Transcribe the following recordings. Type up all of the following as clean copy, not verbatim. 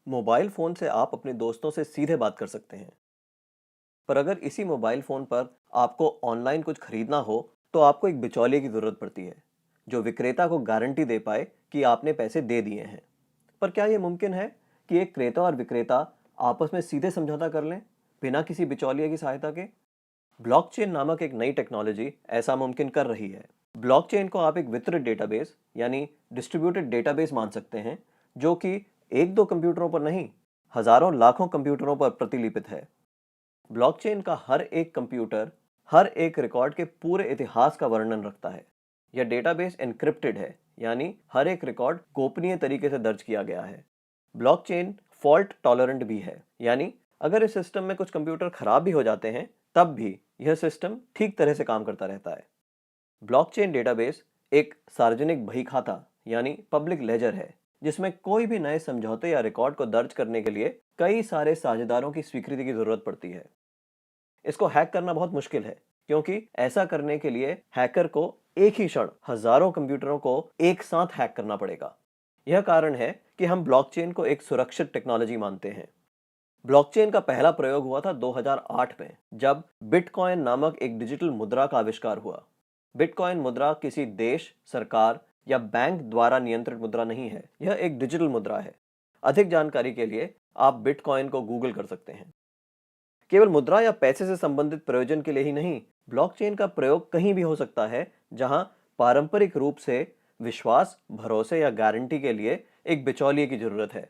Mobile phone से आप अपने दोस्तों से सीधे बात कर सकते हैं। पर अगर इसी मोबाइल फ़ोन पर आपको ऑनलाइन कुछ खरीदना हो, तो आपको एक बिचौलिए की ज़रूरत पड़ती है, जो विक्रेता को गारंटी दे पाए कि आपने पैसे दे दिए हैं। पर क्या ये मुमकिन है कि एक क्रेता और विक्रेता आपस में सीधे समझौता कर लें, बिना किसी बिचौलिए की सहायता के? ब्लॉकचेन नामक एक नई टेक्नोलॉजी ऐसा मुमकिन कर रही है। ब्लॉकचेन को आप एक वितरित डेटाबेस यानी डिस्ट्रीब्यूटेड डेटाबेस मान सकते हैं, जो कि एक दो कंप्यूटरों पर नहीं, हजारों लाखों कंप्यूटरों पर प्रतिलिपित है। ब्लॉकचेन का हर एक कंप्यूटर हर एक रिकॉर्ड के पूरे इतिहास का वर्णन रखता है। यह डेटाबेस एन्क्रिप्टेड है, यानी हर एक रिकॉर्ड गोपनीय तरीके से दर्ज किया गया है। ब्लॉकचेन फॉल्ट टॉलरेंट भी है, यानी अगर इस सिस्टम में कुछ कंप्यूटर खराब भी हो जाते हैं, तब भी यह सिस्टम ठीक तरह से काम करता रहता है। ब्लॉकचेन डेटाबेस एक सार्वजनिक बही खाता यानी पब्लिक लेजर है, जिसमें कोई भी नए समझौते या रिकॉर्ड को दर्ज करने के लिए कई सारे साझेदारों की स्वीकृति की जरूरत पड़ती है। इसको हैक करना बहुत मुश्किल है, क्योंकि ऐसा करने के लिए हैकर को एक ही क्षण हजारों कंप्यूटरों को एक साथ हैक करना पड़ेगा। यह कारण है कि हम ब्लॉकचेन को एक सुरक्षित टेक्नोलॉजी मानते हैं। ब्लॉकचेन का पहला प्रयोग हुआ था 2008 में, जब बिटकॉइन नामक एक डिजिटल मुद्रा का आविष्कार हुआ। बिटकॉइन मुद्रा किसी देश, सरकार या बैंक द्वारा नियंत्रित मुद्रा नहीं है, यह एक डिजिटल मुद्रा है। अधिक जानकारी के लिए आप बिटकॉइन को गूगल कर सकते हैं। केवल मुद्रा या पैसे से संबंधित प्रयोजन के लिए ही नहीं, ब्लॉकचेन का प्रयोग कहीं भी हो सकता है जहां पारंपरिक रूप से विश्वास, भरोसे या गारंटी के लिए एक बिचौलिए की जरूरत है।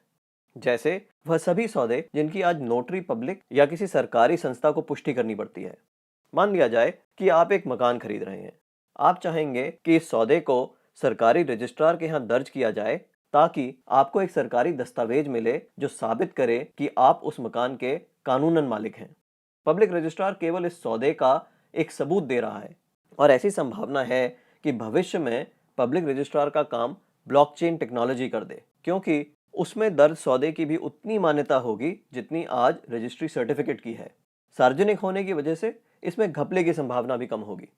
जैसे वह सभी सौदे जिनकी आज नोटरी पब्लिक या किसी सरकारी संस्था को पुष्टि करनी पड़ती है। मान लिया जाए कि आप एक मकान खरीद रहे हैं। आप चाहेंगे कि इस सौदे को सरकारी रजिस्ट्रार के यहाँ दर्ज किया जाए, ताकि आपको एक सरकारी दस्तावेज मिले जो साबित करे कि आप उस मकान के कानूनन मालिक हैं। पब्लिक रजिस्ट्रार केवल इस सौदे का एक सबूत दे रहा है, और ऐसी संभावना है कि भविष्य में पब्लिक रजिस्ट्रार का काम ब्लॉकचेन टेक्नोलॉजी कर दे, क्योंकि उसमें दर्ज सौदे की भी उतनी मान्यता होगी जितनी आज रजिस्ट्री सर्टिफिकेट की है। सार्वजनिक होने की वजह से इसमें घपले की संभावना भी कम होगी।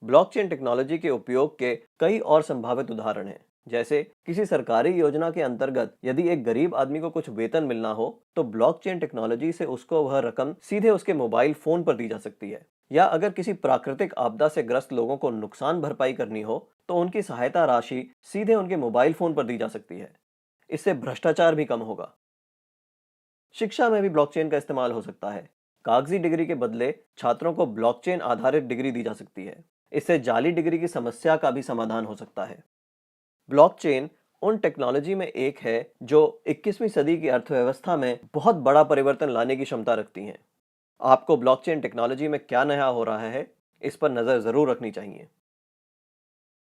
ब्लॉकचेन टेक्नोलॉजी के उपयोग के कई और संभावित उदाहरण हैं। जैसे किसी सरकारी योजना के अंतर्गत यदि एक गरीब आदमी को कुछ वेतन मिलना हो, तो ब्लॉकचेन टेक्नोलॉजी से उसको वह रकम सीधे उसके मोबाइल फोन पर दी जा सकती है। या अगर किसी प्राकृतिक आपदा से ग्रस्त लोगों को नुकसान भरपाई करनी हो, तो उनकी सहायता राशि सीधे उनके मोबाइल फोन पर दी जा सकती है। इससे भ्रष्टाचार भी कम होगा। शिक्षा में भी ब्लॉकचेन का इस्तेमाल हो सकता है। कागजी डिग्री के बदले छात्रों को ब्लॉकचेन आधारित डिग्री दी जा सकती है। इससे जाली डिग्री की समस्या का भी समाधान हो सकता है। ब्लॉकचेन उन टेक्नोलॉजी में एक है जो 21वीं सदी की अर्थव्यवस्था में बहुत बड़ा परिवर्तन लाने की क्षमता रखती हैं। आपको ब्लॉकचेन टेक्नोलॉजी में क्या नया हो रहा है, इस पर नजर जरूर रखनी चाहिए।